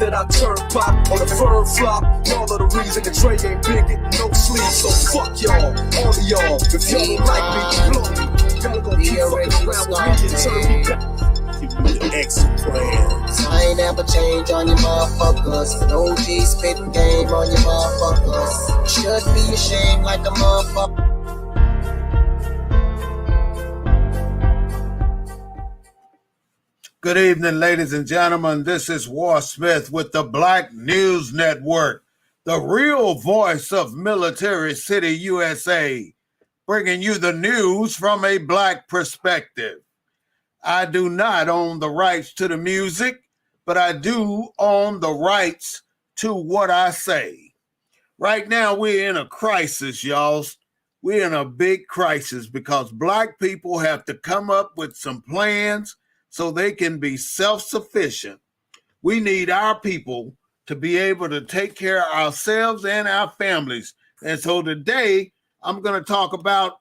that I turn pop or the firm flop. Y'all are the reason the Dre ain't big, getting no sleep. So fuck y'all, all of y'all. If y'all don't like me, blow me. Y'all gon' keep fucking around with me and turn me back. Give me the exit plans. I ain't ever change on you motherfuckers. An OG spitting game on you motherfuckers. Should be ashamed like a motherfucker. Good evening, ladies and gentlemen. This is War Smith with the Black News Network, the real voice of Military City, USA, bringing you the news from a black perspective. I do not own the rights to the music, but I do own the rights to what I say. Right now, we're in a crisis, y'all. We're in a big crisis because black people have to come up with some plans so they can be self-sufficient. We need our people to be able to take care of ourselves and our families. And so today, I'm going to talk about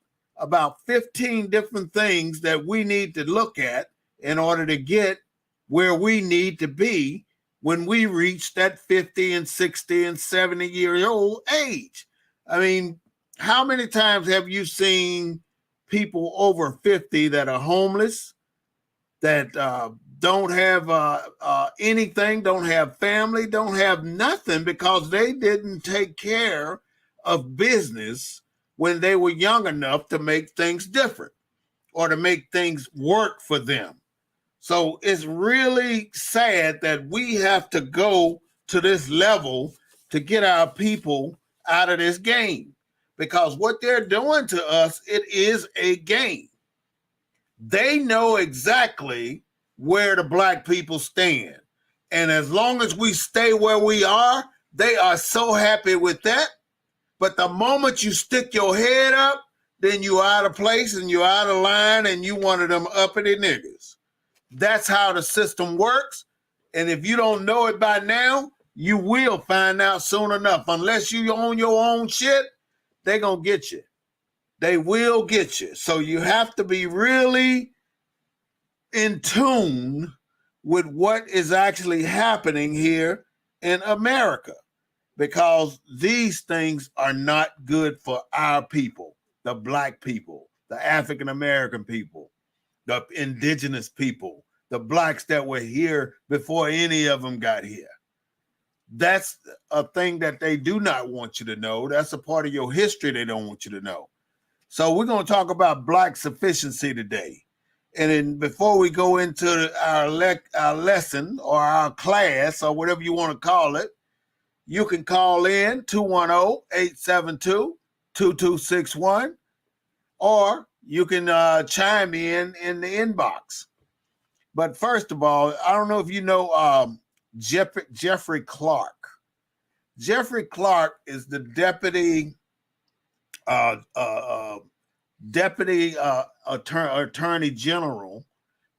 15 different things that we need to look at in order to get where we need to be when we reach that 50 and 60 and 70-year-old age. I mean, how many times have you seen people over 50 that are homeless, that don't have anything, don't have family, don't have nothing because they didn't take care of business when they were young enough to make things different or to make things work for them? So it's really sad that we have to go to this level to get our people out of this game, because what they're doing to us, it is a game. They know exactly where the black people stand. And as long as we stay where we are, they are so happy with that. But the moment you stick your head up, then you're out of place and you're out of line and you one of them uppity niggas. That's how the system works. And if you don't know it by now, you will find out soon enough. Unless you own your own shit, they're going to get you. They will get you. So you have to be really in tune with what is actually happening here in America, because these things are not good for our people, the black people, the African American people, the indigenous people, the blacks that were here before any of them got here. That's a thing that they do not want you to know. That's a part of your history they don't want you to know. So we're going to talk about black sufficiency today. And then before we go into our lesson or our class or whatever you want to call it, you can call in 210-872-2261, or you can chime in the inbox. But first of all, I don't know if you know Jeffrey Clark. Jeffrey Clark is the deputy attorney general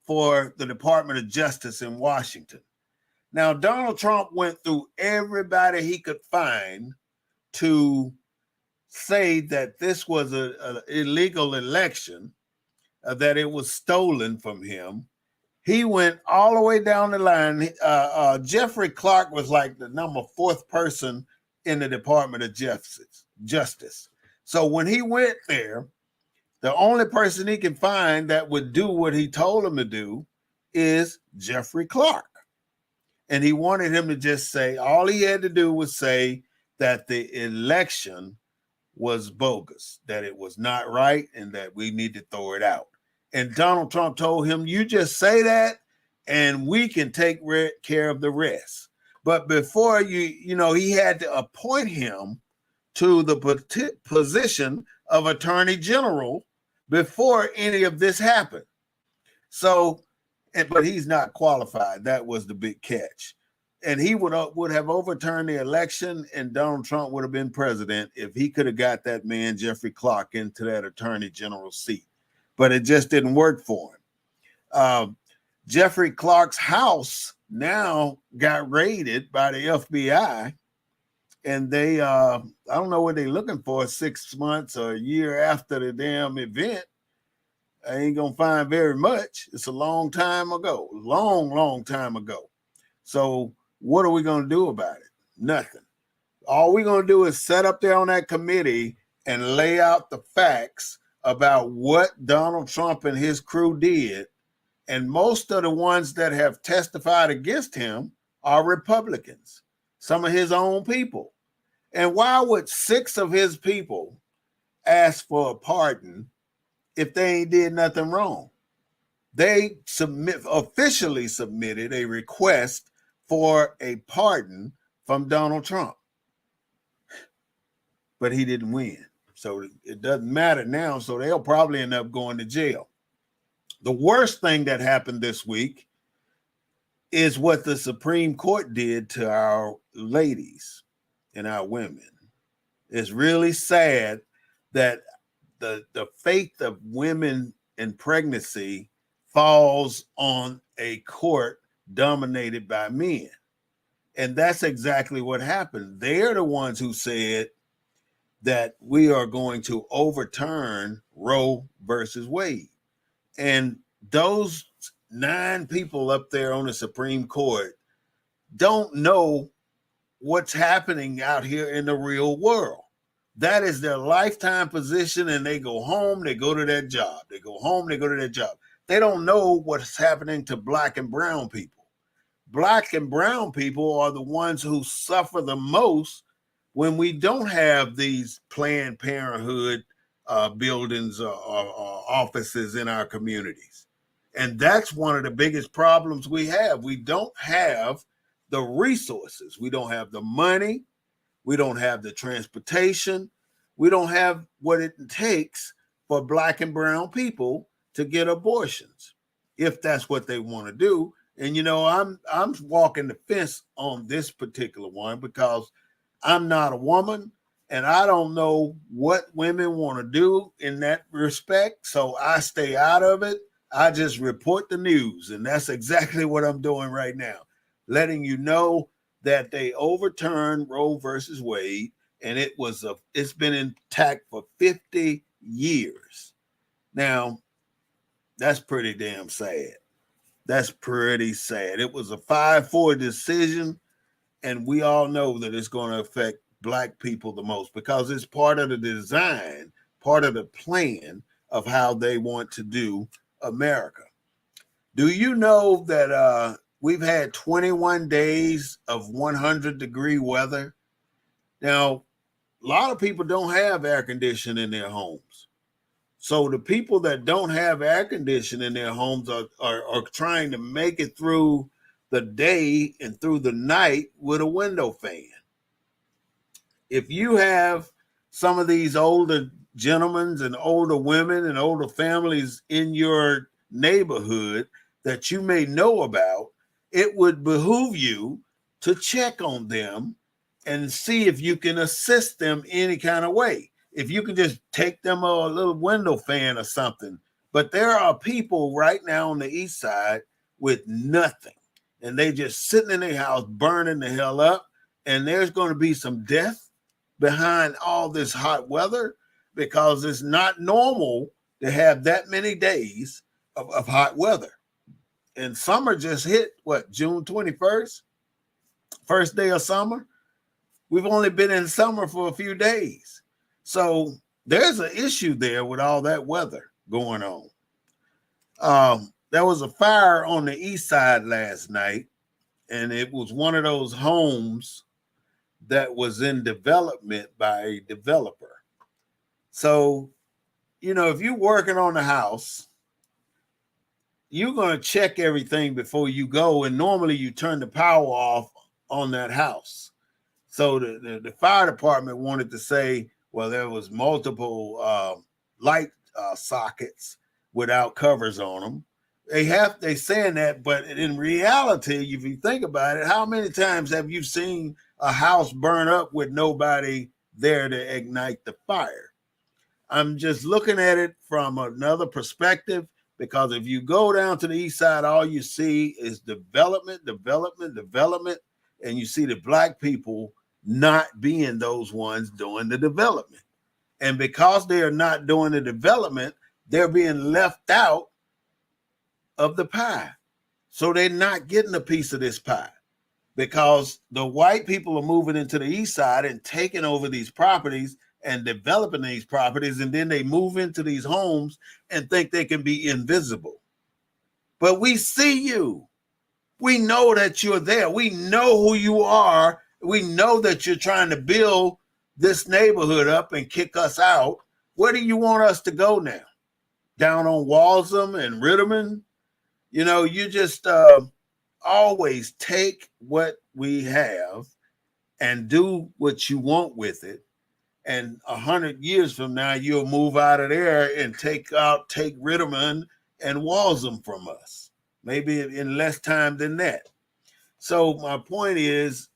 for the Department of Justice in Washington. Now, Donald Trump went through everybody he could find to say that this was an illegal election, that it was stolen from him. He went all the way down the line. Jeffrey Clark was like the number 4th person in the Department of Justice. So when he went there, the only person he can find that would do what he told him to do is Jeffrey Clark. And he wanted him to just say, all he had to do was say that the election was bogus, that it was not right, and that we need to throw it out. And Donald Trump told him, you just say that and we can take care of the rest. But before he had to appoint him to the position of Attorney General before any of this happened. So, but he's not qualified. That was the big catch. And he would have overturned the election, and Donald Trump would have been president if he could have got that man, Jeffrey Clark, into that Attorney General seat. But it just didn't work for him. Jeffrey Clark's house now got raided by the FBI, and they, I don't know what they're looking for, 6 months or a year after the damn event. I ain't gonna find very much. It's a long time ago, long time ago. So what are we going to do about it? Nothing. All we're going to do is sit up there on that committee and lay out the facts about what Donald Trump and his crew did. And most of the ones that have testified against him are Republicans, some of his own people. And why would 6 of his people ask for a pardon if they ain't did nothing wrong? They officially submitted a request for a pardon from Donald Trump, but he didn't win. So it doesn't matter now. So they'll probably end up going to jail. The worst thing that happened this week is what the Supreme Court did to our ladies and our women. It's really sad that the faith of women in pregnancy falls on a court dominated by men. And that's exactly what happened. They're the ones who said that we are going to overturn Roe versus Wade. And those 9 people up there on the Supreme Court don't know what's happening out here in the real world. That is their lifetime position, and they go home, they go to their job. They go home, they go to their job. They don't know what's happening to black and brown people. Black and brown people are the ones who suffer the most when we don't have these Planned Parenthood buildings or offices in our communities. And that's one of the biggest problems we have. We don't have the resources. We don't have the money. We don't have the transportation. We don't have what it takes for black and brown people to get abortions, if that's what they want to do. And, you know, I'm walking the fence on this particular one because I'm not a woman and I don't know what women want to do in that respect. So I stay out of it. I just report the news. And that's exactly what I'm doing right now, letting you know that they overturned Roe versus Wade, and it's been intact for 50 years. Now, that's pretty damn sad. That's pretty sad. It was a 5-4 decision, and we all know that it's going to affect black people the most because it's part of the design, part of the plan of how they want to do America. Do you know that we've had 21 days of 100-degree weather? Now, a lot of people don't have air conditioning in their homes. So the people that don't have air conditioning in their homes are trying to make it through the day and through the night with a window fan. If you have some of these older gentlemen and older women and older families in your neighborhood that you may know about, it would behoove you to check on them and see if you can assist them any kind of way. If you can just take them a little window fan or something. But there are people right now on the east side with nothing. And they just sitting in their house burning the hell up. And there's going to be some death behind all this hot weather because it's not normal to have that many days of hot weather. And summer just hit, June 21st? First day of summer? We've only been in summer for a few days. So there's an issue there with all that weather going on. There was a fire on the east side last night, and it was one of those homes that was in development by a developer. So, you know, if you're working on the house, you're going to check everything before you go, and normally you turn the power off on that house. So the fire department wanted to say, well, there was multiple light sockets without covers on them. They saying that, but in reality, if you think about it, how many times have you seen a house burn up with nobody there to ignite the fire? I'm just looking at it from another perspective, because if you go down to the east side, all you see is development, and you see the black people not being those ones doing the development. And because they are not doing the development, they're being left out of the pie. So they're not getting a piece of this pie. because the white people are moving into the east side and taking over these properties and developing these properties, and then they move into these homes and think they can be invisible. But we see you. We know that you're there. We know who you are. We know that you're trying to build this neighborhood up and kick us out. Where do you want us to go now? Down on Walsham and Ritterman? You know, you just always take what we have and do what you want with it. And 100 years from now, you'll move out of there and take Ritterman and Walsham from us. Maybe in less time than that. So my point is,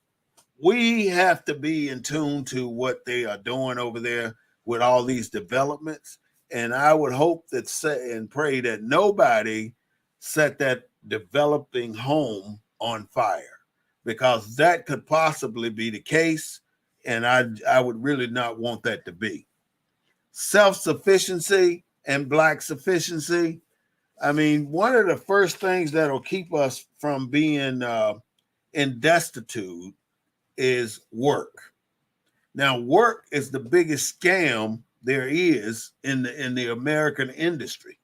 we have to be in tune to what they are doing over there with all these developments. And I would hope that and pray that nobody set that developing home on fire, because that could possibly be the case. And I would really not want that to be. Self-sufficiency and Black sufficiency. I mean, one of the first things that'll keep us from being in destitute is work. Now, work is the biggest scam there is in the American industry.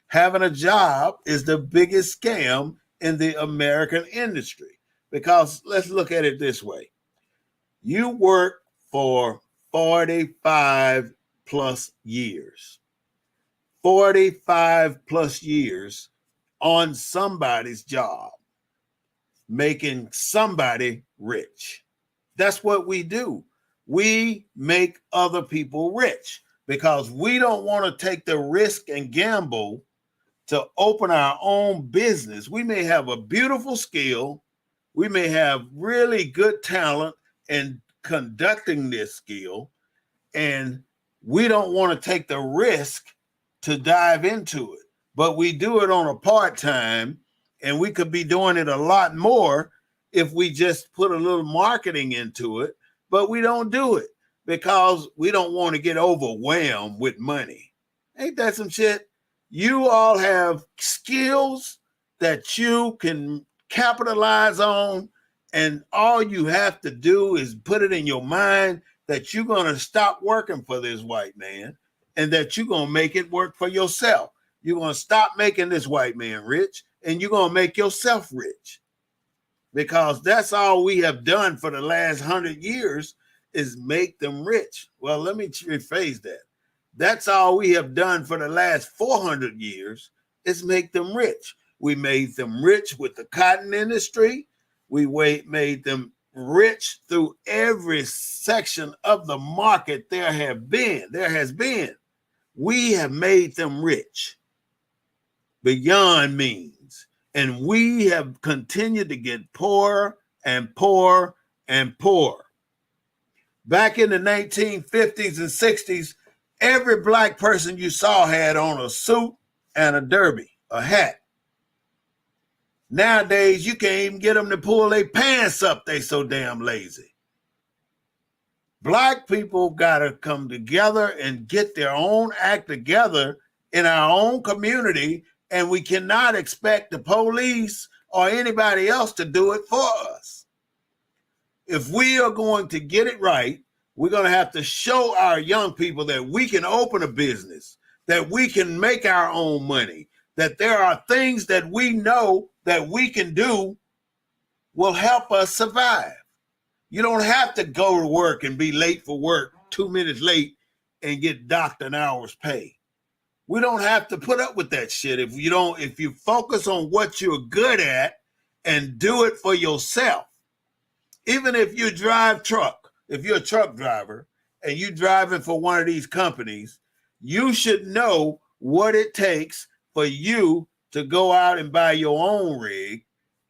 Having a job is the biggest scam in the American industry, because let's look at it this way. You work for 45 plus years. 45 plus years on somebody's job, making somebody rich. That's what we do. We make other people rich because we don't want to take the risk and gamble to open our own business. We may have a beautiful skill. We may have really good talent in conducting this skill, and we don't want to take the risk to dive into it, but we do it on a part-time, and we could be doing it a lot more if we just put a little marketing into it, but we don't do it because we don't want to get overwhelmed with money. Ain't that some shit? You all have skills that you can capitalize on, and all you have to do is put it in your mind that you're going to stop working for this white man and that you're going to make it work for yourself. You're going to stop making this white man rich, and you're going to make yourself rich, because that's all we have done for the last 100 years is make them rich. Well, let me rephrase that. That's all we have done for the last 400 years is make them rich. We made them rich with the cotton industry. We made them rich through every section of the market there has been. We have made them rich beyond means. And we have continued to get poorer and poorer and poorer. Back in the 1950s and 60s, every Black person you saw had on a suit and a derby, a hat. Nowadays, you can't even get them to pull their pants up. They so damn lazy. Black people got to come together and get their own act together in our own community, and we cannot expect the police or anybody else to do it for us. If we are going to get it right, we're going to have to show our young people that we can open a business, that we can make our own money, that there are things that we know that we can do will help us survive. You don't have to go to work and be late for work, 2 minutes late, and get docked an hour's pay. We don't have to put up with that shit if you focus on what you're good at and do it for yourself. Even if you drive truck, if you're a truck driver and you're driving for one of these companies, you should know what it takes for you to go out and buy your own rig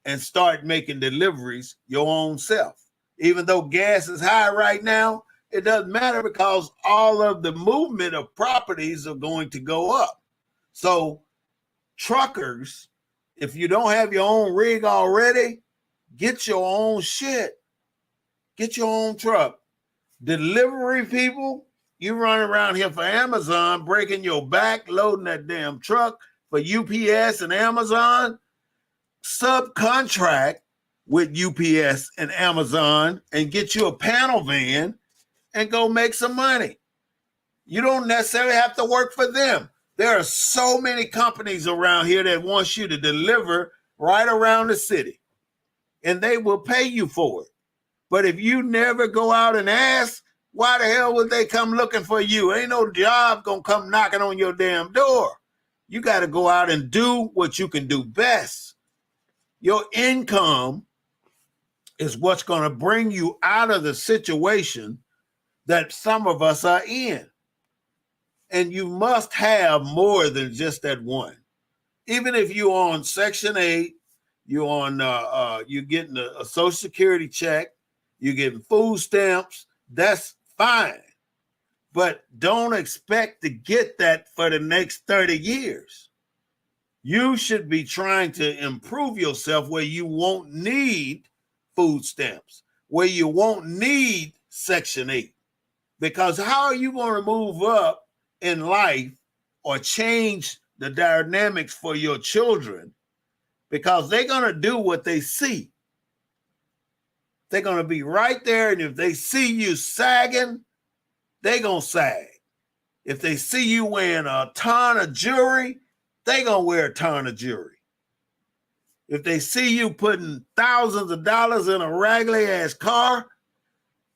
and start making deliveries your own self. Even though gas is high right now, it doesn't matter because all of the movement of properties are going to go up. So truckers, if you don't have your own rig already, get your own shit. Get your own truck. Delivery people, you run around here for Amazon, breaking your back, loading that damn truck for UPS and Amazon. Subcontract with UPS and Amazon and get you a panel van and go make some money. You don't necessarily have to work for them. There are so many companies around here that want you to deliver right around the city, and they will pay you for it. But if you never go out and ask, why the hell would they come looking for you? Ain't no job gonna come knocking on your damn door. You got to go out and do what you can do best. Your income is what's going to bring you out of the situation that some of us are in. And you must have more than just that one. Even if you're on Section 8, you're getting a Social Security check, you're getting food stamps, that's fine. But don't expect to get that for the next 30 years. You should be trying to improve yourself where you won't need food stamps, where you won't need Section 8. Because how are you going to move up in life or change the dynamics for your children? Because they're going to do what they see. They're going to be right there, and if they see you sagging, they're going to sag. If they see you wearing a ton of jewelry, they're going to wear a ton of jewelry. If they see you putting thousands of dollars in a raggedy ass car,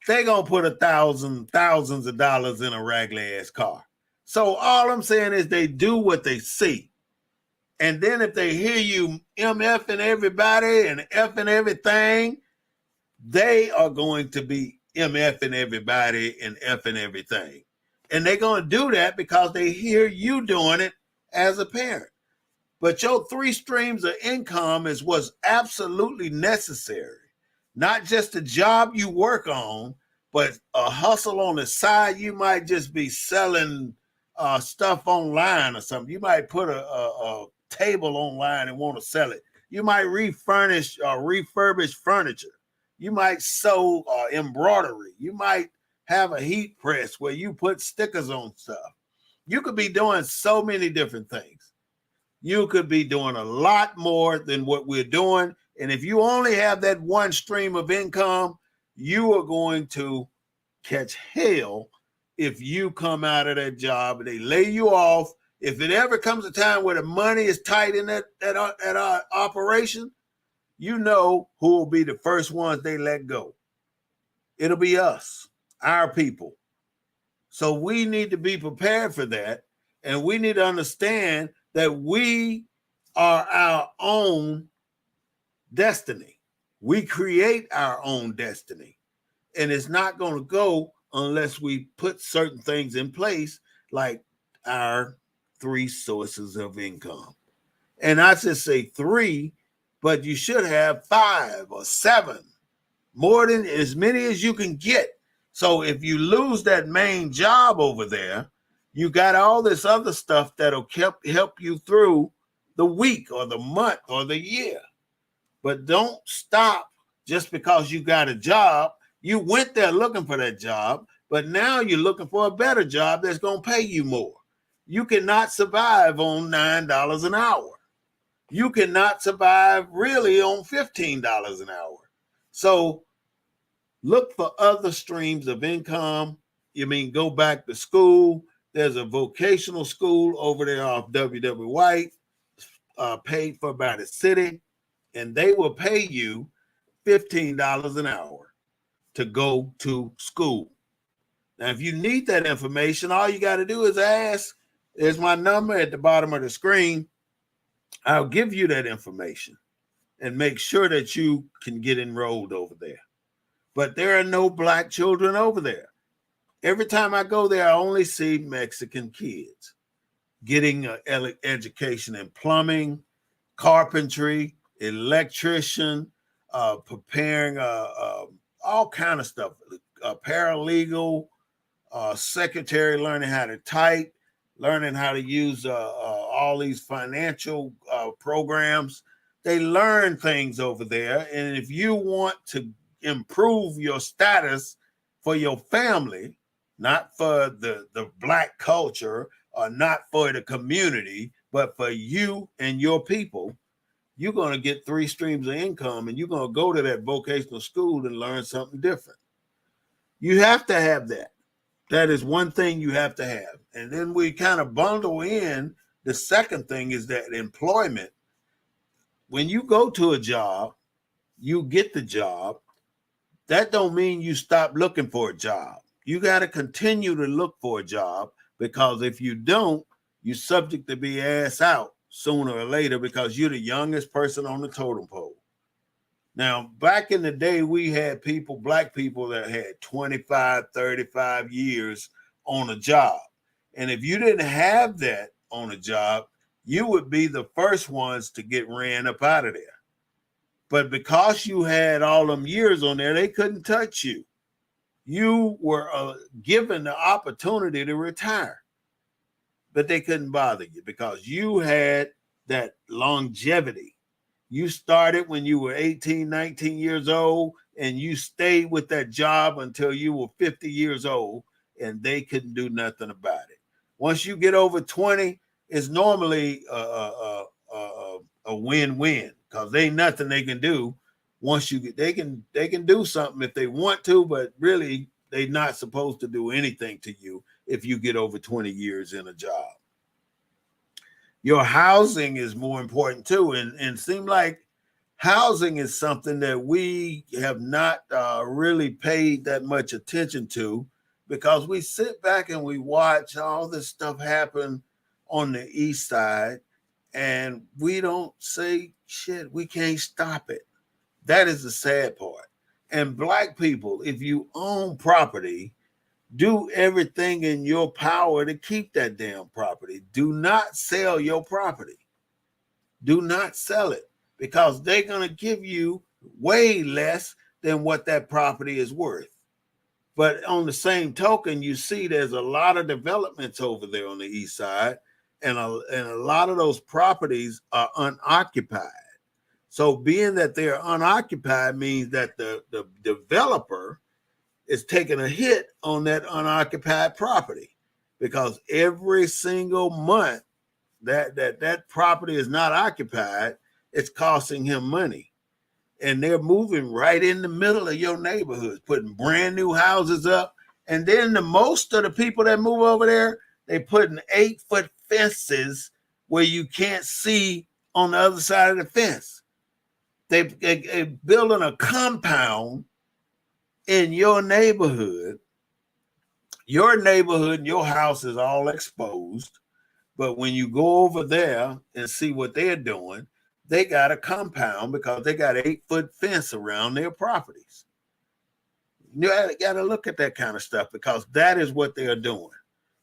they're going to put thousands of dollars in a raggedy ass car. So all I'm saying is they do what they see. And then if they hear you MFing everybody and effing everything, they are going to be MFing everybody and effing everything. And they're going to do that because they hear you doing it as a parent. But your 3 streams of income is what's absolutely necessary. Not just the job you work on, but a hustle on the side. You might just be selling stuff online or something. You might put a table online and want to sell it. You might refurbish furniture. You might sew embroidery. You might have a heat press where you put stickers on stuff. You could be doing so many different things. You could be doing a lot more than what we're doing. And if you only have that one stream of income, you are going to catch hell if you come out of that job and they lay you off. If it ever comes a time where the money is tight in that operation, you know who will be the first ones they let go. It'll be us, our people. So we need to be prepared for that. And we need to understand that we are our own destiny. We create our own destiny. And it's not going to go unless we put certain things in place, like our 3 sources of income. And I just say 3, but you should have 5 or 7, more than as many as you can get. So if you lose that main job over there, you got all this other stuff that'll help you through the week or the month or the year. But don't stop just because you got a job. You went there looking for that job, but now you're looking for a better job that's going to pay you more. You cannot survive on $9 an hour. You cannot survive really on $15 an hour. So look for other streams of income. Go back to school. There's a vocational school over there off W.W. White, paid for by the city, and they will pay you $15 an hour to go to school. Now, if you need that information, all you got to do is ask. There's my number at the bottom of the screen. I'll give you that information and make sure that you can get enrolled over there. But there are no Black children over there. Every time I go there, I only see Mexican kids getting an education in plumbing, carpentry, electrician, preparing all kind of stuff, paralegal, secretary, learning how to type, learning how to use all these financial programs. They learn things over there. And if you want to improve your status for your family, not for the Black culture or not for the community, but for you and your people, you're going to get 3 streams of income, and you're going to go to that vocational school and learn something different. You have to have that. That is one thing you have to have. And then we kind of bundle in the second thing is that employment. When you go to a job, you get the job. That don't mean you stop looking for a job. You got to continue to look for a job, because if you don't, you're subject to be ass out sooner or later, because you're the youngest person on the totem pole. Now, back in the day, we had people, black people, that had 25, 35 years on a job. And if you didn't have that on a job, you would be the first ones to get ran up out of there. But because you had all them years on there, they couldn't touch you. You were given the opportunity to retire, but they couldn't bother you because you had that longevity. You started when you were 18, 19 years old, and you stayed with that job until you were 50 years old, and they couldn't do nothing about it. Once you get over 20, it's normally a win-win, because there ain't nothing they can do. Once you get, they can do something if they want to, but really they're not supposed to do anything to you if you get over 20 years in a job. Your housing is more important too, and it seems like housing is something that we have not really paid that much attention to, because we sit back and we watch all this stuff happen on the east side, and we don't say shit. We can't stop it. That is the sad part. And black people, if you own property, do everything in your power to keep that damn property. Do not sell your property. Do not sell it, because they're going to give you way less than what that property is worth. But on the same token, you see there's a lot of developments over there on the east side, and a lot of those properties are unoccupied. So being that they're unoccupied means that the developer is taking a hit on that unoccupied property, because every single month that property is not occupied, it's costing him money. And they're moving right in the middle of your neighborhoods, putting brand new houses up. And then most of the people that move over there, they putting 8-foot fences where you can't see on the other side of the fence. They building a compound in your neighborhood. Your neighborhood and your house is all exposed. But when you go over there and see what they're doing, they got a compound because they got 8-foot fence around their properties. You got to look at that kind of stuff, because that is what they are doing.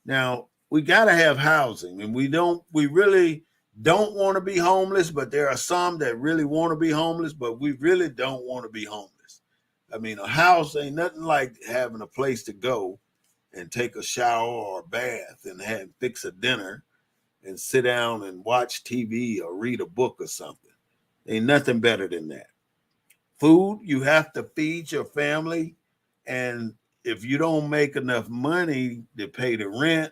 Now, we got to have housing, and we really don't want to be homeless, but there are some that really want to be homeless, but we really don't want to be homeless. I mean, a house ain't nothing like having a place to go and take a shower or a bath and fix a dinner and sit down and watch TV or read a book or something. Ain't nothing better than that. Food, you have to feed your family. And if you don't make enough money to pay the rent,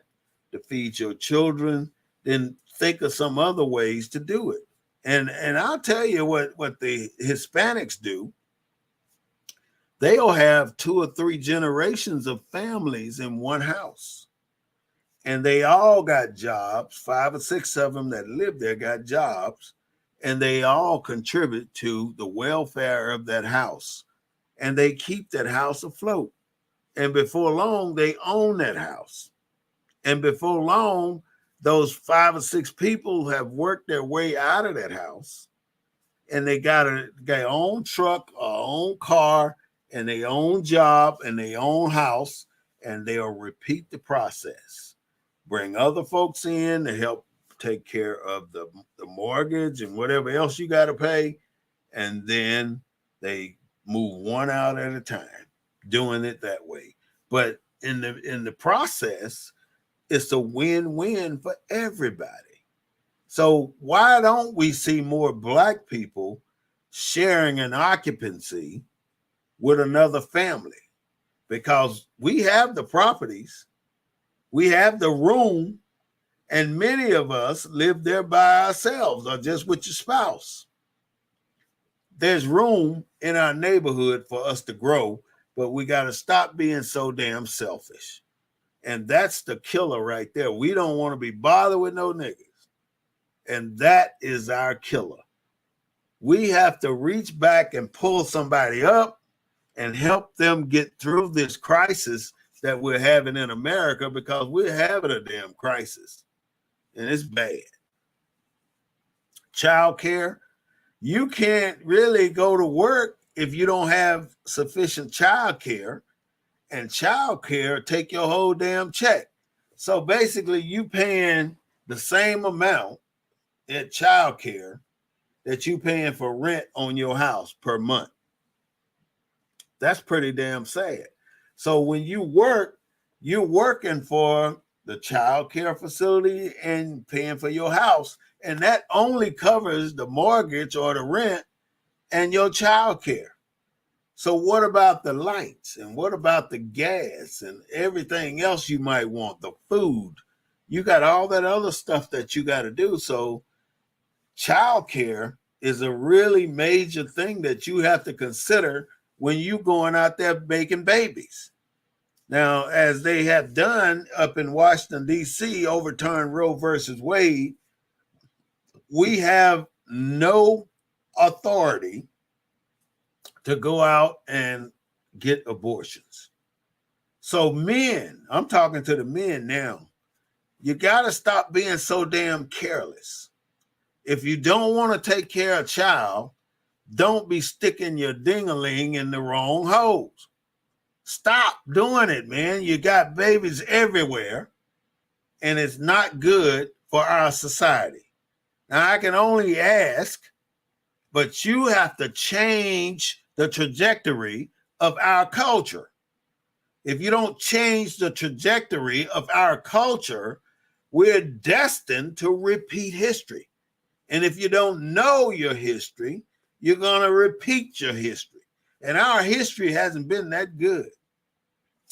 to feed your children, then think of some other ways to do it. And I'll tell you what the Hispanics do. They'll have 2 or 3 generations of families in one house. And they all got jobs. 5 or 6 of them that live there got jobs. And they all contribute to the welfare of that house. And they keep that house afloat. And before long, they own that house. And before long, those 5 or 6 people have worked their way out of that house. And they got their own truck, or own car, and their own job, and their own house. And they'll repeat the process. Bring other folks in to help take care of the mortgage and whatever else you got to pay. And then they move one out at a time, doing it that way. But in the process, it's a win-win for everybody. So why don't we see more black people sharing an occupancy with another family? Because we have the properties, we have the room, and many of us live there by ourselves or just with your spouse. there's room in our neighborhood for us to grow, but we got to stop being so damn selfish. And that's the killer right there. We don't want to be bothered with no niggas. And that is our killer. We have to reach back and pull somebody up and help them get through this crisis that we're having in America, because we're having a damn crisis. And it's bad. Child care. You can't really go to work if you don't have sufficient child care, and child care take your whole damn check. So basically you paying the same amount at child care that you paying for rent on your house per month. That's pretty damn sad. So when you work, you're working for the child care facility and paying for your house. And that only covers the mortgage or the rent and your child care. So what about the lights, and what about the gas and everything else you might want, the food? You got all that other stuff that you got to do. So child care is a really major thing that you have to consider when you going out there making babies. Now, as they have done up in Washington, D.C., overturned Roe versus Wade, we have no authority to go out and get abortions. So men, I'm talking to the men now, you got to stop being so damn careless. If you don't want to take care of a child, don't be sticking your ding-a-ling in the wrong holes. Stop doing it, man. You got babies everywhere, and it's not good for our society. Now, I can only ask, but you have to change the trajectory of our culture. If you don't change the trajectory of our culture, we're destined to repeat history. And if you don't know your history, you're going to repeat your history. And our history hasn't been that good.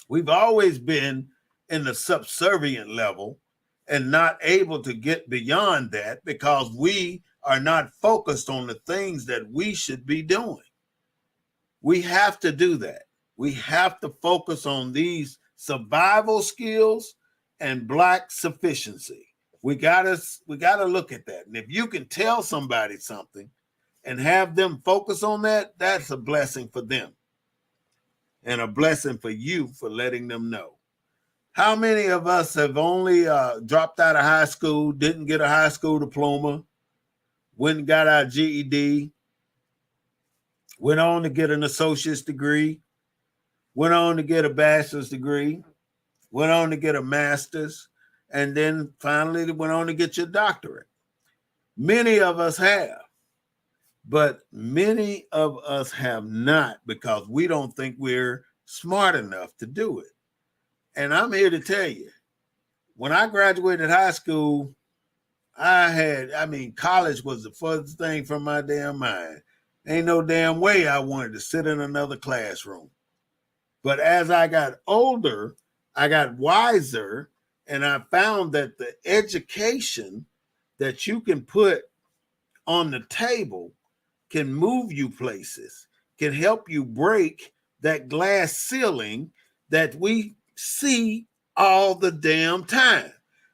We've always been in the subservient level and not able to get beyond that because we are not focused on the things that we should be doing. We have to do that. We have to focus on these survival skills and Black sufficiency. We gotta look at that. And if you can tell somebody something and have them focus on that, that's a blessing for them and a blessing for you for letting them know. How many of us have only dropped out of high school, didn't get a high school diploma, went and got our GED, went on to get an associate's degree, went on to get a bachelor's degree, went on to get a master's, and then finally went on to get your doctorate? Many of us have, but many of us have not because we don't think we're smart enough to do it. And I'm here to tell you, when I graduated high school, college was the furthest thing from my damn mind. Ain't no damn way I wanted to sit in another classroom. But as I got older, I got wiser, and I found that the education that you can put on the table can move you places, can help you break that glass ceiling that we see all the damn time.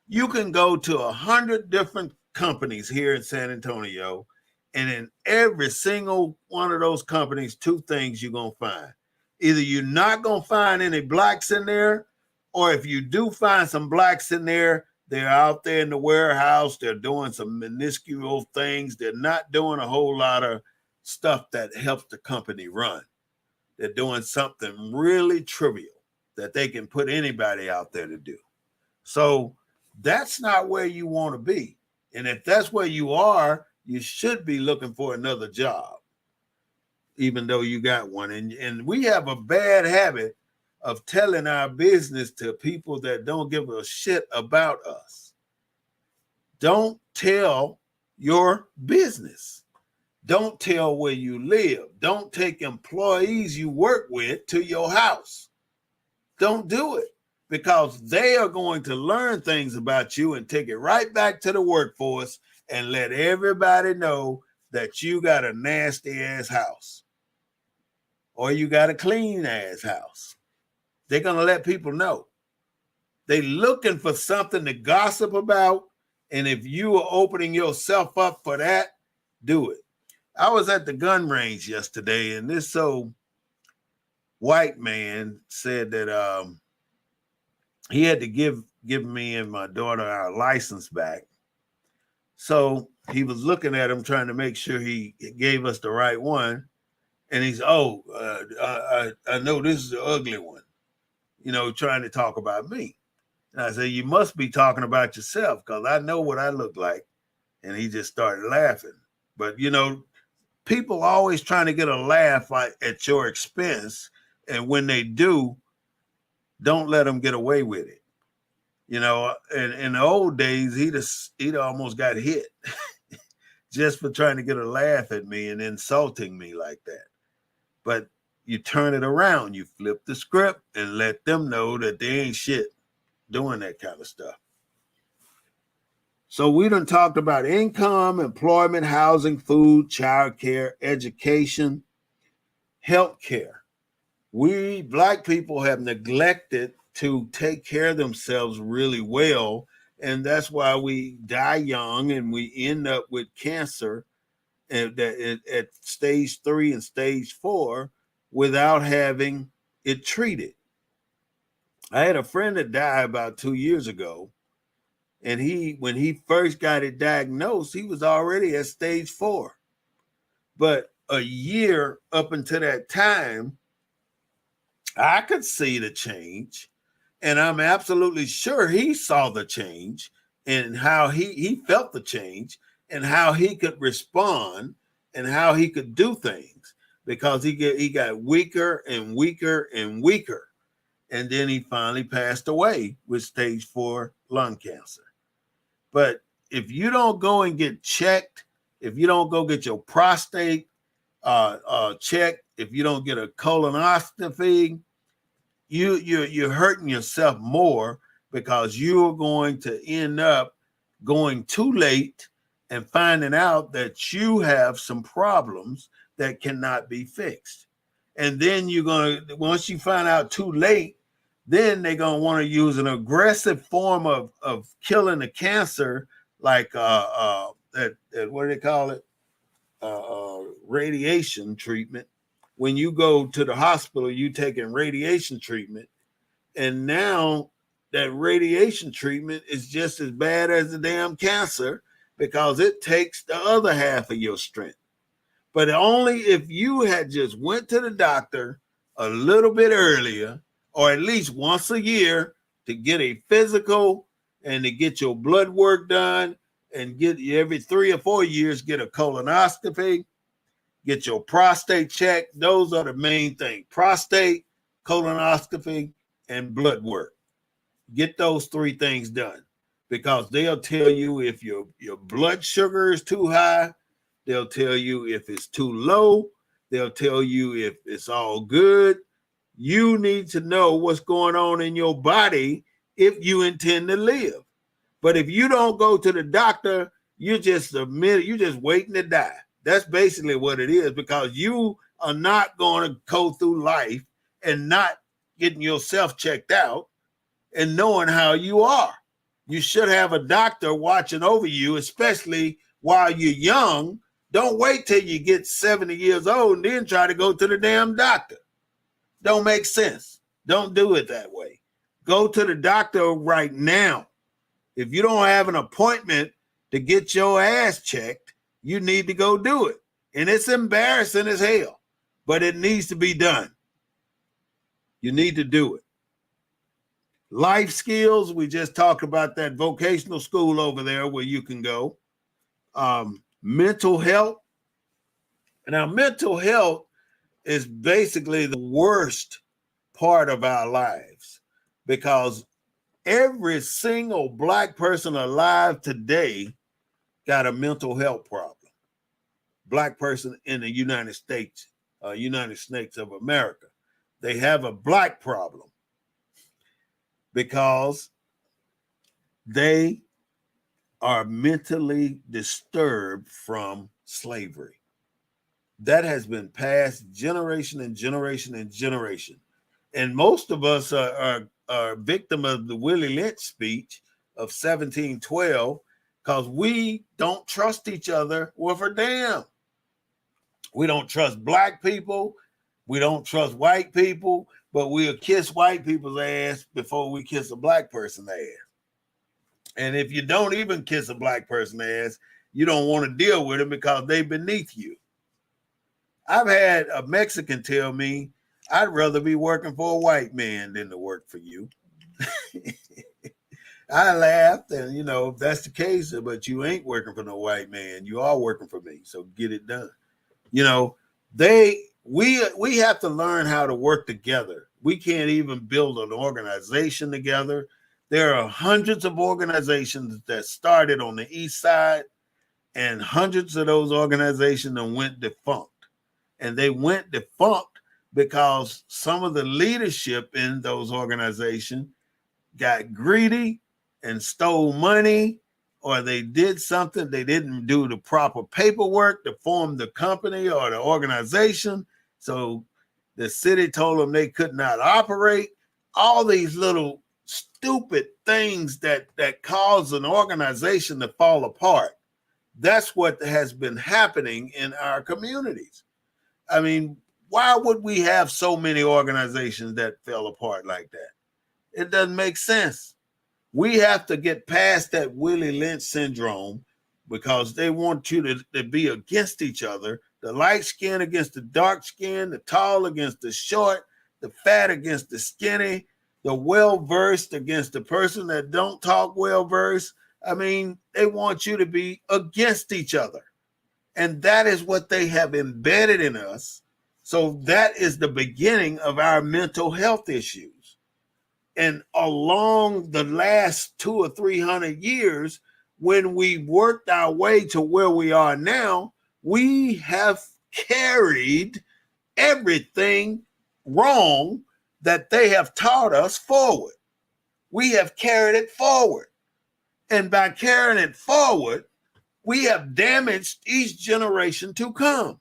You can go to 100 different companies here in San Antonio, and in every single one of those companies, two things you're going to find. Either you're not going to find any Blacks in there, or if you do find some Blacks in there, they're out there in the warehouse. They're doing some minuscule things. They're not doing a whole lot of stuff that helps the company run. They're doing something really trivial that they can put anybody out there to do. So that's not where you want to be. And if that's where you are, you should be looking for another job, even though you got one. And we have a bad habit of telling our business to people that don't give a shit about us. Don't tell your business. Don't tell where you live. Don't take employees you work with to your house. Don't do it, because they are going to learn things about you and take it right back to the workforce and let everybody know that you got a nasty ass house or you got a clean ass house. They're going to let people know. They looking for something to gossip about. And if you are opening yourself up for that, do it. I was at the gun range yesterday, and this white man said that he had to give me and my daughter our license back. So he was looking at him, trying to make sure he gave us the right one. And he's, I know this is the ugly one, trying to talk about me. And I said, you must be talking about yourself because I know what I look like. And he just started laughing. But, people always trying to get a laugh at your expense. And when they do, don't let them get away with it. In the old days, he'd almost got hit just for trying to get a laugh at me and insulting me like that. But you turn it around, you flip the script and let them know that they ain't shit doing that kind of stuff. So we done talked about income, employment, housing, food, childcare, education, healthcare. We Black people have neglected to take care of themselves really well. And that's why we die young and we end up with cancer at stage 3 and stage 4 without having it treated. I had a friend that died about 2 years ago. And when he first got it diagnosed, he was already at stage 4. But a year up until that time, I could see the change. And I'm absolutely sure he saw the change and how he felt the change and how he could respond and how he could do things because he got weaker and weaker and weaker. And then he finally passed away with stage 4 lung cancer. But if you don't go and get checked, if you don't go get your prostate checked, if you don't get a colonoscopy, you're hurting yourself more because you're going to end up going too late and finding out that you have some problems that cannot be fixed. And then once you find out too late, then they're going to want to use an aggressive form of killing the cancer, like what do they call it? Radiation treatment. When you go to the hospital, you taking radiation treatment. And now that radiation treatment is just as bad as the damn cancer because it takes the other half of your strength. But only if you had just went to the doctor a little bit earlier, or at least once a year, to get a physical and to get your blood work done, and get every 3 or 4 years get a colonoscopy, get your prostate checked. Those are the main things: prostate, colonoscopy, and blood work. Get those 3 things done because they'll tell you if your blood sugar is too high. They'll tell you if it's too low. They'll tell you if it's all good. You need to know what's going on in your body if you intend to live. But if you don't go to the doctor, you're just waiting to die. That's basically what it is, because you are not going to go through life and not getting yourself checked out and knowing how you are. You should have a doctor watching over you, especially while you're young. Don't wait till you get 70 years old and then try to go to the damn doctor. Don't make sense. Don't do it that way. Go to the doctor right now. If you don't have an appointment to get your ass checked, you need to go do it. And it's embarrassing as hell, but it needs to be done. You need to do it. Life skills, we just talked about that vocational school over there where you can go. Mental health. Now, mental health is basically the worst part of our lives because every single Black person alive today got a mental health problem. Black person in the United States of America. They have a Black problem because they are mentally disturbed from slavery. That has been passed generation and generation and generation. And most of us are victim of the Willie Lynch speech of 1712 because we don't trust each other worth a damn. We don't trust black people. We don't trust white people, but we'll kiss white people's ass before we kiss a black person's ass. And if you don't even kiss a black person's ass, you don't want to deal with them because they're beneath you. I've had a Mexican tell me, I'd rather be working for a white man than to work for you. I laughed, and if that's the case, but you ain't working for no white man. You are working for me, so get it done. We have to learn how to work together. We can't even build an organization together. There are hundreds of organizations that started on the east side, and hundreds of those organizations went defunct. And they went defunct because some of the leadership in those organizations got greedy and stole money, or they did something. They didn't do the proper paperwork to form the company or the organization. So the city told them they could not operate. All these little stupid things that cause an organization to fall apart. That's what has been happening in our communities. I mean, why would we have so many organizations that fell apart like that? It doesn't make sense. We have to get past that Willie Lynch syndrome because they want you to be against each other. The light skin against the dark skin, the tall against the short, the fat against the skinny, the well-versed against the person that don't talk well-versed. I mean, they want you to be against each other. And that is what they have embedded in us. So that is the beginning of our mental health issues. And along the last 200 or 300 years, when we worked our way to where we are now, we have carried everything wrong that they have taught us forward. We have carried it forward. And by carrying it forward, we have damaged each generation to come.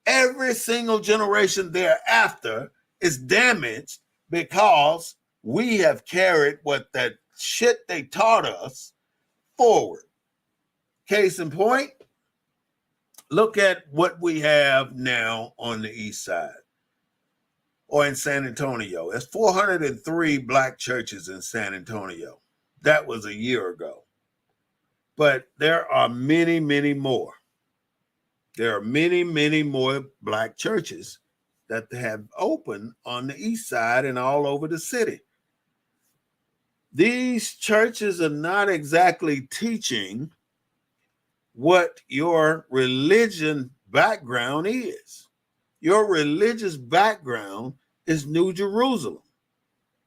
Every single generation thereafter is damaged because we have carried what that shit they taught us forward. Case in point, look at what we have now on the east side or in San Antonio. There's 403 black churches in San Antonio. That was a year ago. But there are many, many more. There are many, many more black churches that have opened on the east side and all over the city. These churches are not exactly teaching what your religion background is. Your religious background is New Jerusalem.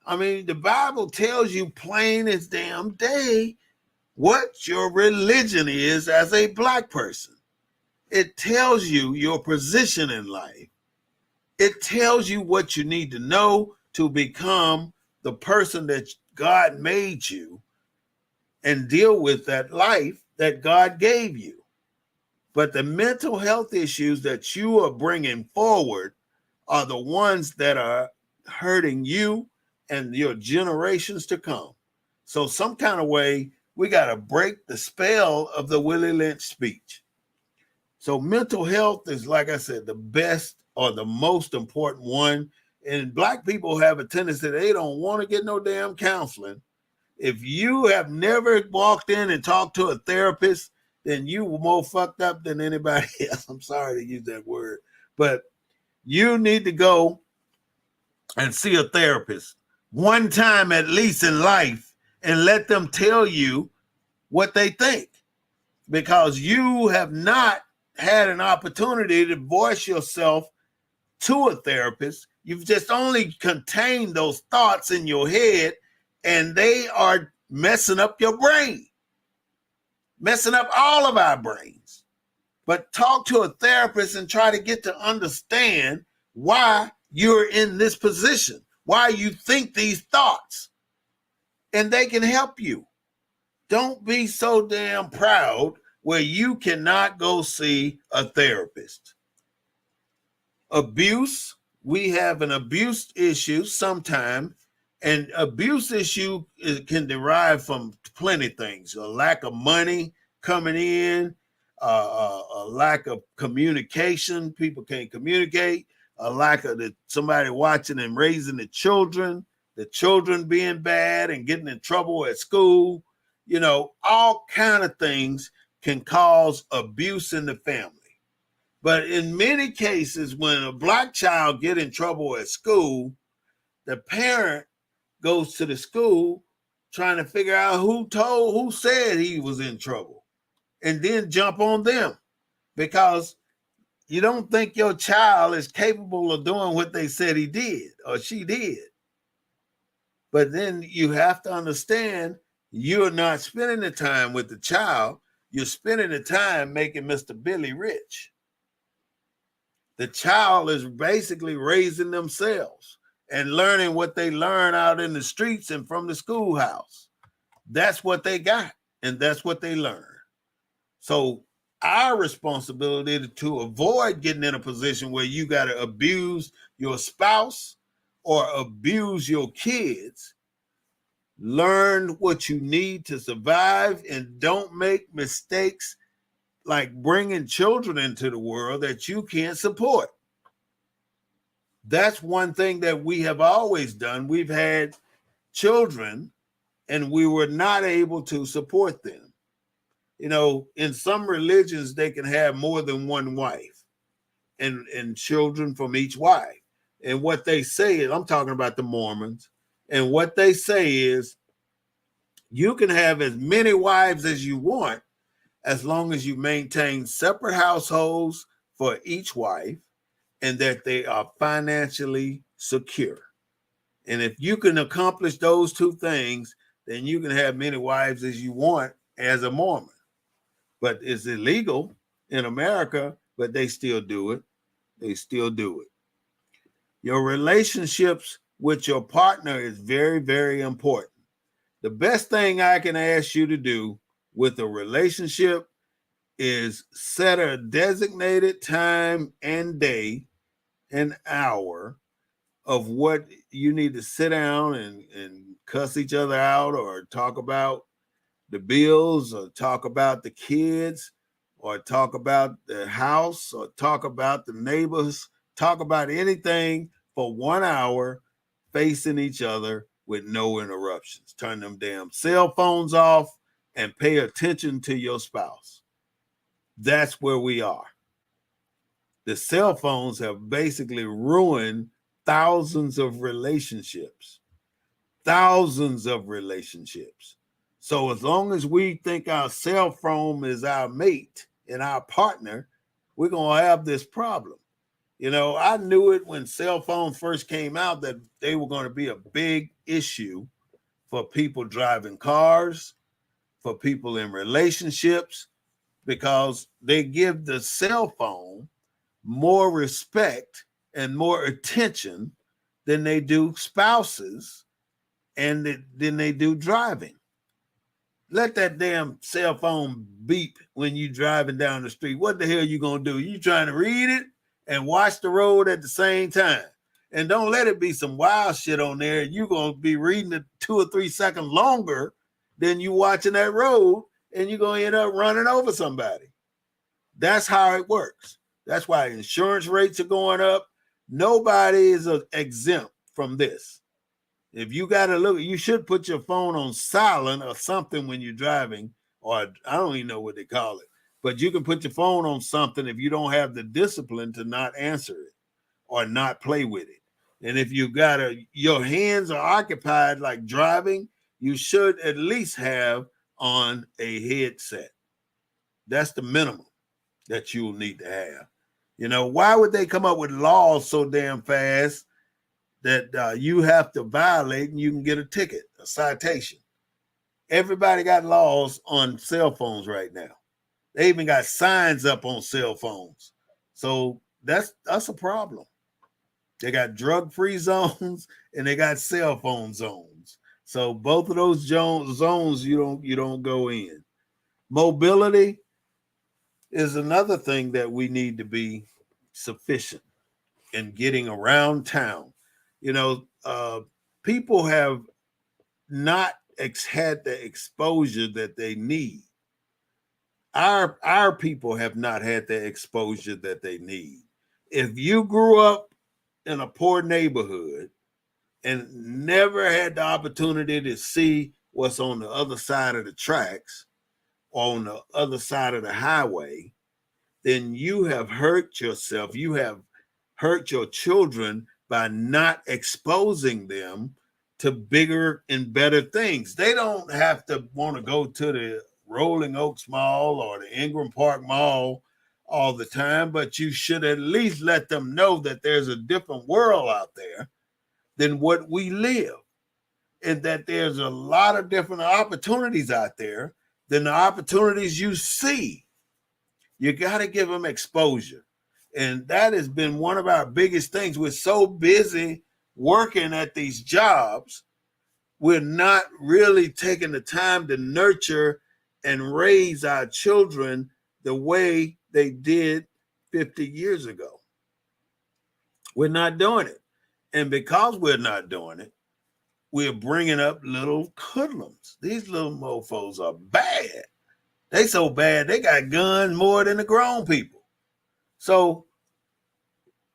I mean, the Bible tells you plain as damn day what your religion is as a black person. It tells you your position in life. It tells you what you need to know to become the person that God made you and deal with that life that God gave you. But the mental health issues that you are bringing forward are the ones that are hurting you and your generations to come. So some kind of way, we got to break the spell of the Willie Lynch speech. So mental health is, like I said, the best or the most important one. And black people have a tendency, they don't want to get no damn counseling. If you have never walked in and talked to a therapist, then you were more fucked up than anybody else. I'm sorry to use that word, but you need to go and see a therapist one time at least in life and let them tell you what they think, because you have not had an opportunity to voice yourself to a therapist. You've just only contained those thoughts in your head, and they are messing up your brain, messing up all of our brains. But talk to a therapist and try to get to understand why you're in this position, why you think these thoughts, and they can help you. Don't be so damn proud where you cannot go see a therapist. Abuse, we have an abuse issue sometimes, and abuse issue can derive from plenty of things: a lack of money coming in, a lack of communication, people can't communicate, a lack of somebody watching and raising the children being bad and getting in trouble at school. All kind of things can cause abuse in the family. But in many cases, when a black child get in trouble at school, the parent goes to the school trying to figure out who said he was in trouble, and then jump on them, because you don't think your child is capable of doing what they said he did or she did. But then you have to understand, you're not spending the time with the child, you're spending the time making Mr. Billy rich. The child is basically raising themselves and learning what they learn out in the streets and from the schoolhouse. That's what they got, and that's what they learn. So our responsibility is to avoid getting in a position where you got to abuse your spouse or abuse your kids. Learn what you need to survive, and don't make mistakes like bringing children into the world that you can't support. That's one thing that we have always done. We've had children and we were not able to support them. In some religions, they can have more than one wife and children from each wife. And what they say is, I'm talking about the Mormons, and what they say is, you can have as many wives as you want, as long as you maintain separate households for each wife and that they are financially secure. And if you can accomplish those two things, then you can have many wives as you want as a Mormon. But it's illegal in America, but they still do it. They still do it. Your relationships with your partner is very, very important. The best thing I can ask you to do with a relationship is set a designated time and day, an hour of what you need to sit down and cuss each other out, or talk about the bills, or talk about the kids, or talk about the house, or talk about the neighbors, talk about anything for 1 hour, facing each other with no interruptions. Turn them damn cell phones off and pay attention to your spouse. That's where we are. The cell phones have basically ruined thousands of relationships. Thousands of relationships. So as long as we think our cell phone is our mate and our partner, we're going to have this problem. I knew it when cell phones first came out that they were going to be a big issue for people driving cars, for people in relationships, because they give the cell phone more respect and more attention than they do spouses and than they do driving. Let that damn cell phone beep when you driving down the street. What the hell you gonna do? You trying to read it and watch the road at the same time? And don't let it be some wild shit on there. You're gonna be reading it 2 or 3 seconds longer than you watching that road, and you're gonna end up running over somebody. That's how it works. That's why insurance rates are going up. Nobody is exempt from this. If you got to look, you should put your phone on silent or something when you're driving, or I don't even know what they call it. But you can put your phone on something if you don't have the discipline to not answer it or not play with it. And if you got your hands are occupied like driving, you should at least have on a headset. That's the minimum that you'll need to have. Why would they come up with laws so damn fast that you have to violate and you can get a ticket, a citation? Everybody got laws on cell phones right now. They even got signs up on cell phones. So that's a problem. They got drug-free zones and they got cell phone zones. So both of those zones you don't go in. Mobility, is another thing that we need to be sufficient in getting around town. You know, people have not had the exposure that they need. Our people have not had the exposure that they need. If you grew up in a poor neighborhood and never had the opportunity to see what's on the other side of the tracks or on the other side of the highway, then you have hurt yourself. You have hurt your children by not exposing them to bigger and better things. They don't have to want to go to the Rolling Oaks Mall or the Ingram Park Mall all the time, but you should at least let them know that there's a different world out there than what we live, and that there's a lot of different opportunities out there than the opportunities you see. You got to give them exposure. And that has been one of our biggest things. We're so busy working at these jobs, we're not really taking the time to nurture and raise our children the way they did 50 years ago. We're not doing it. And because we're not doing it, we're bringing up little hoodlums. These little mofos are bad. They so bad, they got guns more than the grown people. So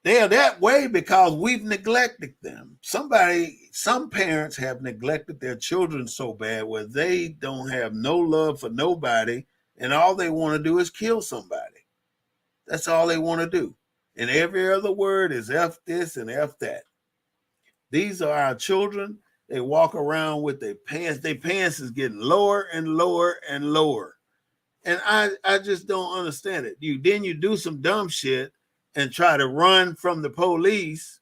they're that way because we've neglected them. Some parents have neglected their children so bad where they don't have no love for nobody, and all they want to do is kill somebody. That's all they want to do. And every other word is F this and F that. These are our children. They walk around with their pants. Their pants is getting lower and lower and lower. And I just don't understand it. You do some dumb shit and try to run from the police,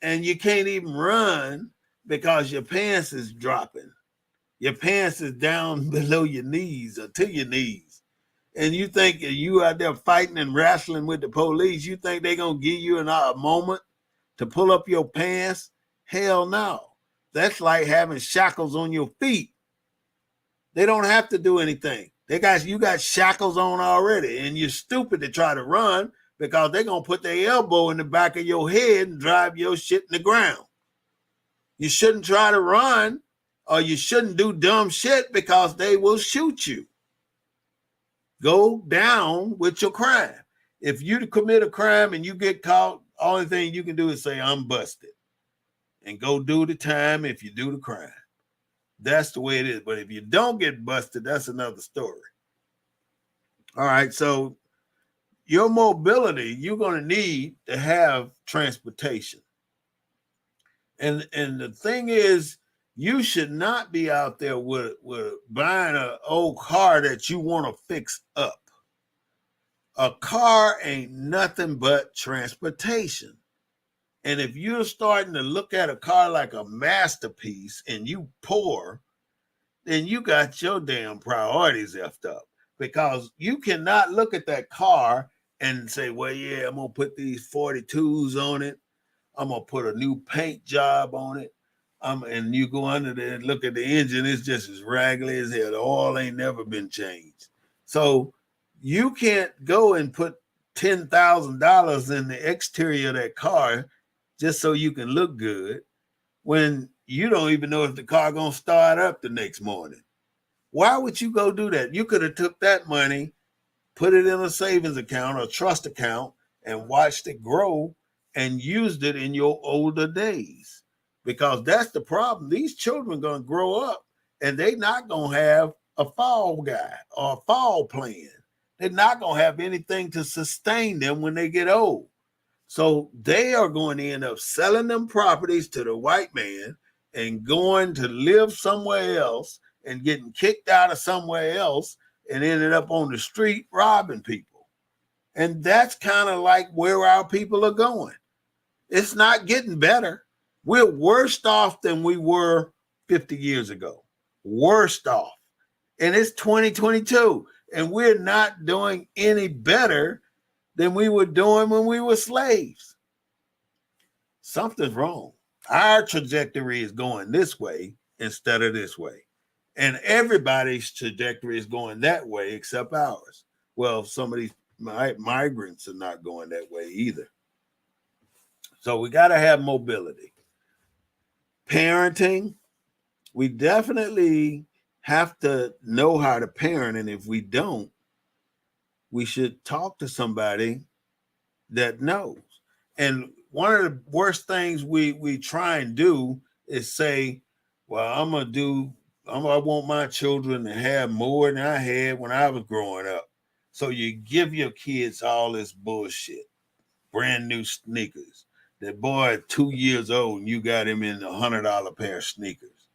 and you can't even run because your pants is dropping. Your pants is down below your knees or to your knees. And you think you out there fighting and wrestling with the police, you think they're going to give you a moment to pull up your pants? Hell no. That's like having shackles on your feet. They don't have to do anything. You got shackles on already, and you're stupid to try to run because they're going to put their elbow in the back of your head and drive your shit in the ground. You shouldn't try to run, or you shouldn't do dumb shit because they will shoot you. Go down with your crime. If you commit a crime and you get caught, only thing you can do is say, I'm busted, and go do the time if you do the crime. That's the way it is. But if you don't get busted, that's another story. All right. So your mobility, you're going to need to have transportation. And the thing is, you should not be out there with buying an old car that you want to fix up. A car ain't nothing but transportation. And if you're starting to look at a car like a masterpiece and you poor, then you got your damn priorities effed up, because you cannot look at that car and say, well, yeah, I'm going to put these 42s on it. I'm going to put a new paint job on it. And you go under there and look at the engine, it's just as raggedy as hell. The oil ain't never been changed. So you can't go and put $10,000 in the exterior of that car just so you can look good when you don't even know if the car gonna start up the next morning. Why would you go do that? You could have took that money, put it in a savings account or trust account, and watched it grow and used it in your older days. Because that's the problem. These children are gonna grow up and they're not gonna have a fall guy or a fall plan. They're not gonna have anything to sustain them when they get old. So they are going to end up selling them properties to the white man and going to live somewhere else and getting kicked out of somewhere else and ended up on the street robbing people. And that's kind of like where our people are going. It's not getting better. We're worse off than we were 50 years ago. Worst off. And it's 2022. And we're not doing any better than we were doing when we were slaves. Something's wrong. Our trajectory is going this way instead of this way. And everybody's trajectory is going that way except ours. Well, some of these migrants are not going that way either. So we got to have mobility. Parenting, we definitely have to know how to parent. And if we don't, we should talk to somebody that knows. And one of the worst things we try and do is say, well, I want my children to have more than I had when I was growing up. So you give your kids all this bullshit, brand new sneakers. That boy at 2 years old and you got him in $100 pair of sneakers.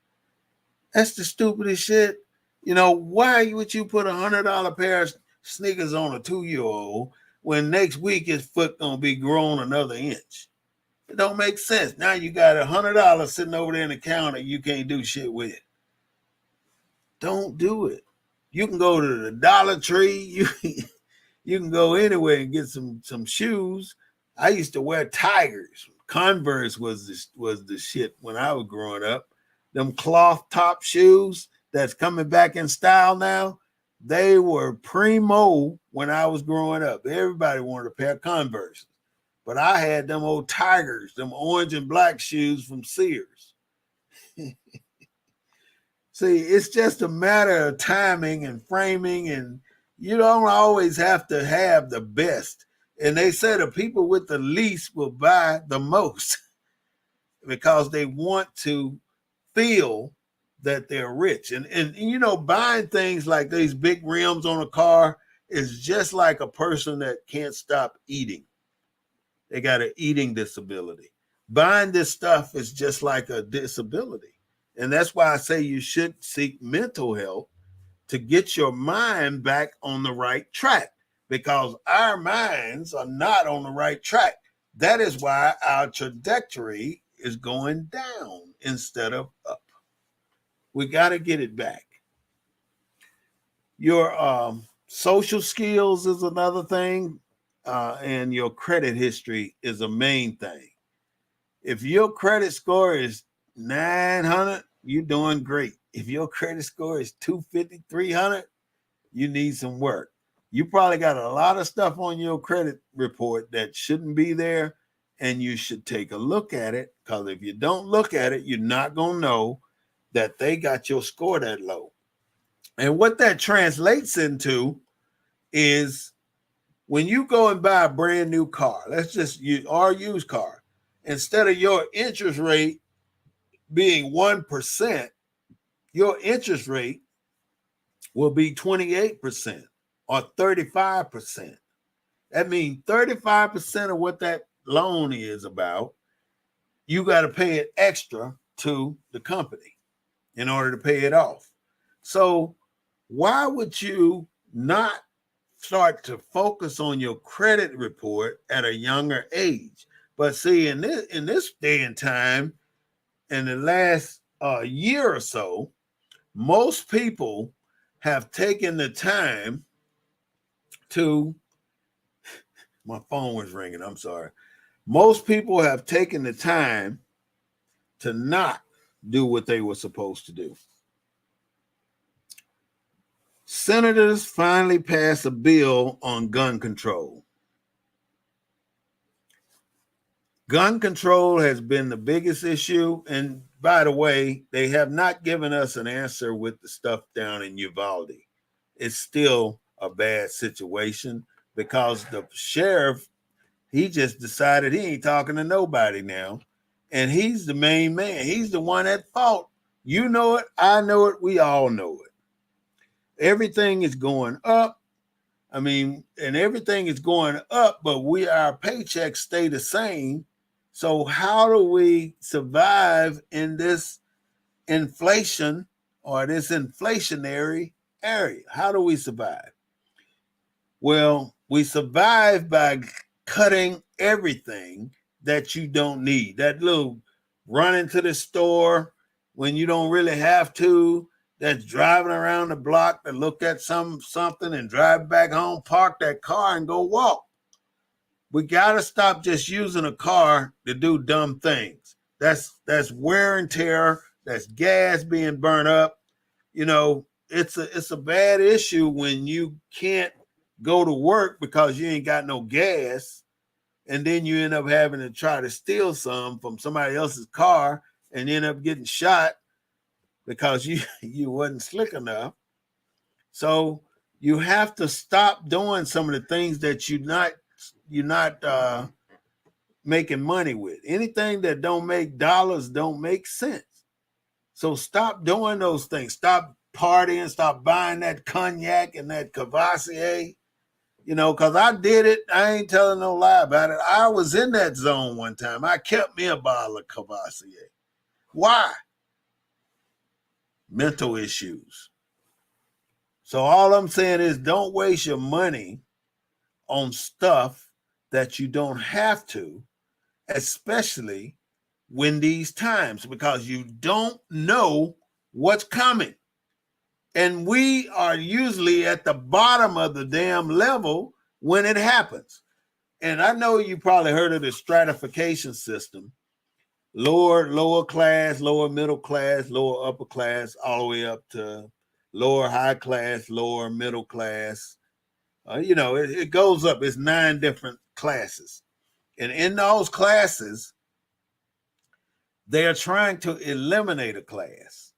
That's the stupidest shit. Why would you put $100 pair of sneakers on a 2-year-old when next week his foot gonna be grown another inch? It don't make sense. Now you got $100 sitting over there in the counter you can't do shit with. Don't do it. You can go to the Dollar Tree. You can go anywhere and get some shoes. I used to wear Tigers. Converse was the shit when I was growing up. Them cloth top shoes that's coming back in style now, they were primo when I was growing up. Everybody wanted a pair of Converse. But I had them old Tigers, them orange and black shoes from Sears. See, it's just a matter of timing and framing, and you don't always have to have the best. And they say the people with the least will buy the most because they want to feel that they're rich. And buying things like these big rims on a car is just like a person that can't stop eating. They got an eating disability. Buying this stuff is just like a disability. And that's why I say you should seek mental health to get your mind back on the right track, because our minds are not on the right track. That is why our trajectory is going down instead of up. We got to get it back. Your social skills is another thing, and your credit history is a main thing. If your credit score is 900, you're doing great. If your credit score is 250, 300, you need some work. You probably got a lot of stuff on your credit report that shouldn't be there, and you should take a look at it, because if you don't look at it, you're not going to know that they got your score that low. And what that translates into is when you go and buy a brand new car, or used car, instead of your interest rate being 1%, your interest rate will be 28% or 35%. That means 35% of what that loan is about, you got to pay it extra to the company in order to pay it off. So why would you not start to focus on your credit report at a younger age? But see, in this day and time, in the last year or so, most people have taken the time to, my phone was ringing, I'm sorry. Most people have taken the time to not do what they were supposed to do. Senators finally passed a bill on gun control. Gun control has been the biggest issue. And by the way, they have not given us an answer with the stuff down in Uvalde. It's still a bad situation because the sheriff, he just decided he ain't talking to nobody now. And he's the main man. He's the one at fault. You know it. I know it. We all know it. Everything is going up. I mean, and everything is going up, but our paychecks stay the same. So how do we survive in this inflation or this inflationary area? How do we survive? Well, we survive by cutting everything that you don't need. That little running to the store when you don't really have to, that's driving around the block to look at something and drive back home, park that car and go walk. We got to stop just using a car to do dumb things. That's wear and tear. That's gas being burned up. It's a bad issue when you can't go to work because you ain't got no gas, and then you end up having to try to steal some from somebody else's car and end up getting shot because you wasn't slick enough. So you have to stop doing some of the things that you're not making money with. Anything that don't make dollars don't make sense. So stop doing those things. Stop partying. Stop buying that cognac and that Cavassier. Because I did it. I ain't telling no lie about it. I was in that zone one time. I kept me a bottle of Cavassier. Why? Mental issues. So all I'm saying is don't waste your money on stuff that you don't have to, especially when these times, because you don't know what's coming. And we are usually at the bottom of the damn level when it happens. And I know you probably heard of the stratification system. Lower class, lower middle class, lower upper class, all the way up to lower high class, lower middle class. It goes up. It's 9 different classes. And in those classes, they are trying to eliminate a class.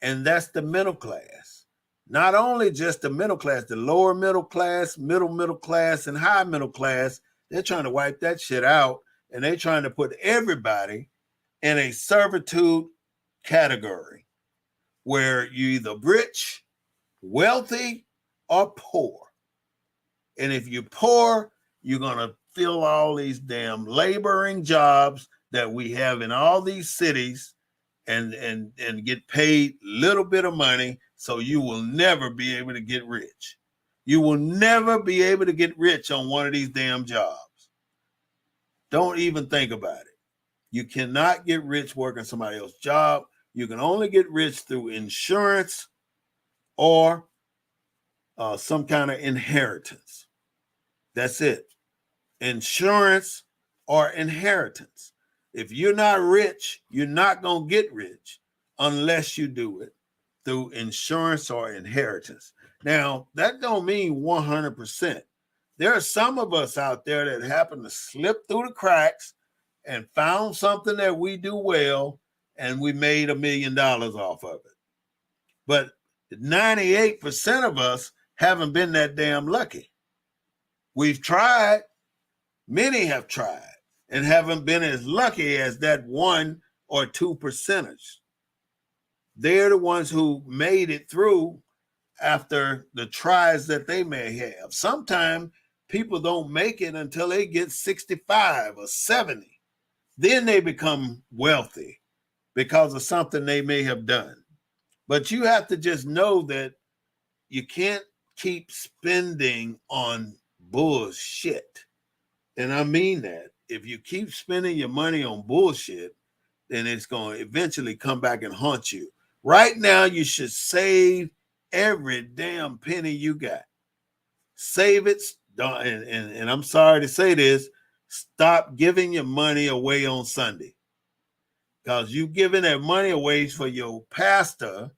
And that's the middle class. Not only just the middle class, the lower middle class, middle class, and high middle class, they're trying to wipe that shit out. And they're trying to put everybody in a servitude category where you either rich, wealthy, or poor. And if you're poor, you're going to fill all these damn laboring jobs that we have in all these cities and get paid little bit of money, so you will never be able to get rich. You will never be able to get rich on one of these damn jobs. Don't even think about it. You cannot get rich working somebody else's job. You can only get rich through insurance or some kind of inheritance. That's it. Insurance or inheritance. If you're not rich, you're not going to get rich unless you do it through insurance or inheritance. Now, that don't mean 100%. There are some of us out there that happen to slip through the cracks and found something that we do well, and we made $1 million off of it. But 98% of us haven't been that damn lucky. We've tried. Many have tried and haven't been as lucky as that 1 or 2%. They're the ones who made it through after the tries that they may have. Sometimes people don't make it until they get 65 or 70. Then they become wealthy because of something they may have done. But you have to just know that you can't keep spending on bullshit. And I mean that. If you keep spending your money on bullshit, then it's going to eventually come back and haunt you. Right now, you should save every damn penny you got. Save it. And I'm sorry to say this, stop giving your money away on Sunday. Because you giving that money away for your pastor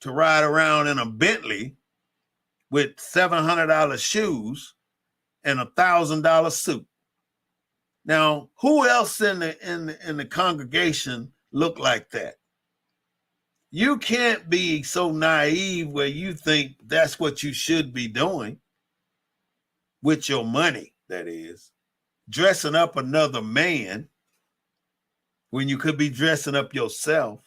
to ride around in a Bentley with $700 shoes and $1,000 suit. Now, who else in the congregation look like that? You can't be so naive where you think that's what you should be doing with your money, that is, dressing up another man when you could be dressing up yourself.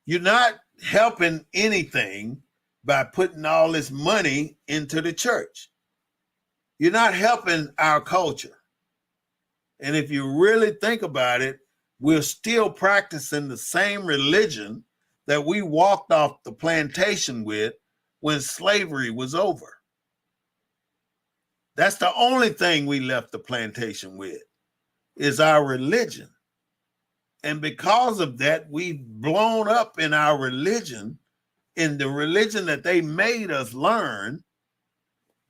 You're not helping anything by putting all this money into the church. You're not helping our culture. And if you really think about it, we're still practicing the same religion that we walked off the plantation with when slavery was over. That's the only thing we left the plantation with, is our religion. And because of that, we've blown up in our religion, in the religion that they made us learn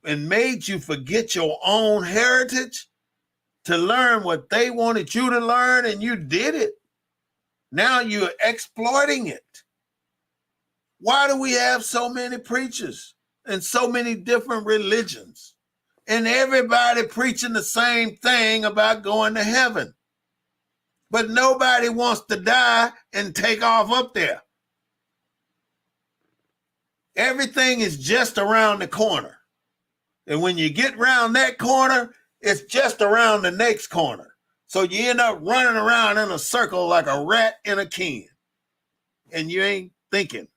and made you forget your own heritage to learn what they wanted you to learn, and you did it. Now you're exploiting it. Why do we have so many preachers and so many different religions, and everybody preaching the same thing about going to heaven. But nobody wants to die and take off up there. Everything is just around the corner. And when you get around that corner, it's just around the next corner. So you end up running around in a circle like a rat in a can. And you ain't thinking.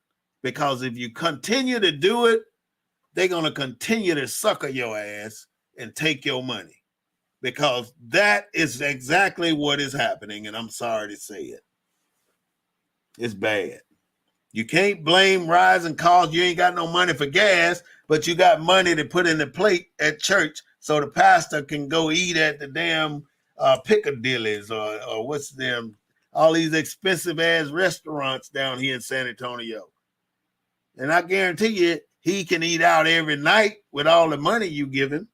Because if you continue to do it, they're going to continue to sucker your ass and take your money. Because that is exactly what is happening. And I'm sorry to say it. It's bad. You can't blame rising costs. You ain't got no money for gas, but you got money to put in the plate at church so the pastor can go eat at the damn Piccadilly's or what's them, all these expensive ass restaurants down here in San Antonio. And I guarantee you, he can eat out every night with all the money you give him,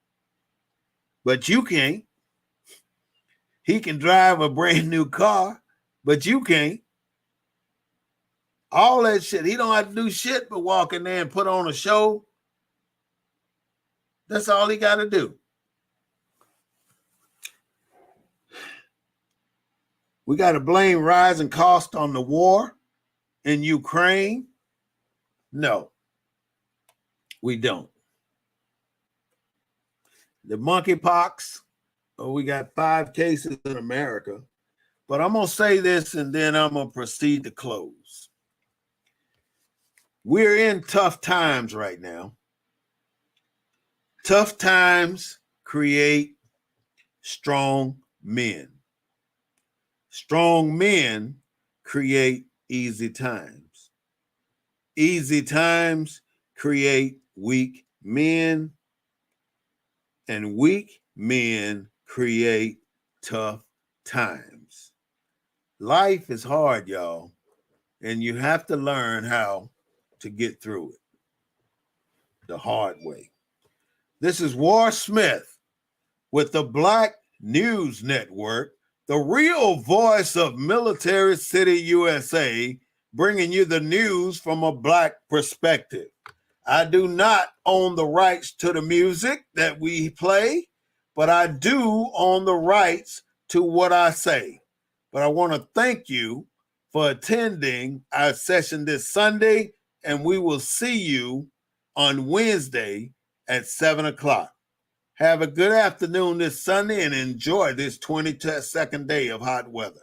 but you can't. He can drive a brand new car, but you can't. All that shit. He don't have to do shit but walk in there and put on a show. That's all he got to do. We got to blame rising cost on the war in Ukraine? No, we don't. The monkeypox, we got 5 cases in America. But I'm going to say this and then I'm going to proceed to close. We're in tough times right now. Tough times create strong men. Strong men create easy times. Easy times create weak men. And weak men create tough times. Life is hard, y'all. And you have to learn how to get through it the hard way. This is War Smith with the Black News Network, the real voice of Military City, USA, bringing you the news from a Black perspective. I do not own the rights to the music that we play, but I do own the rights to what I say. But I want to thank you for attending our session this Sunday, and we will see you on Wednesday at 7 o'clock. Have a good afternoon this Sunday and enjoy this 22nd day of hot weather.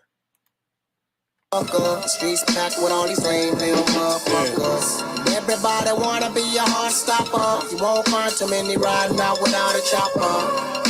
Streets packed with all these lame little motherfuckers. Everybody wanna be a hard stopper. You won't find too many riding out without a chopper.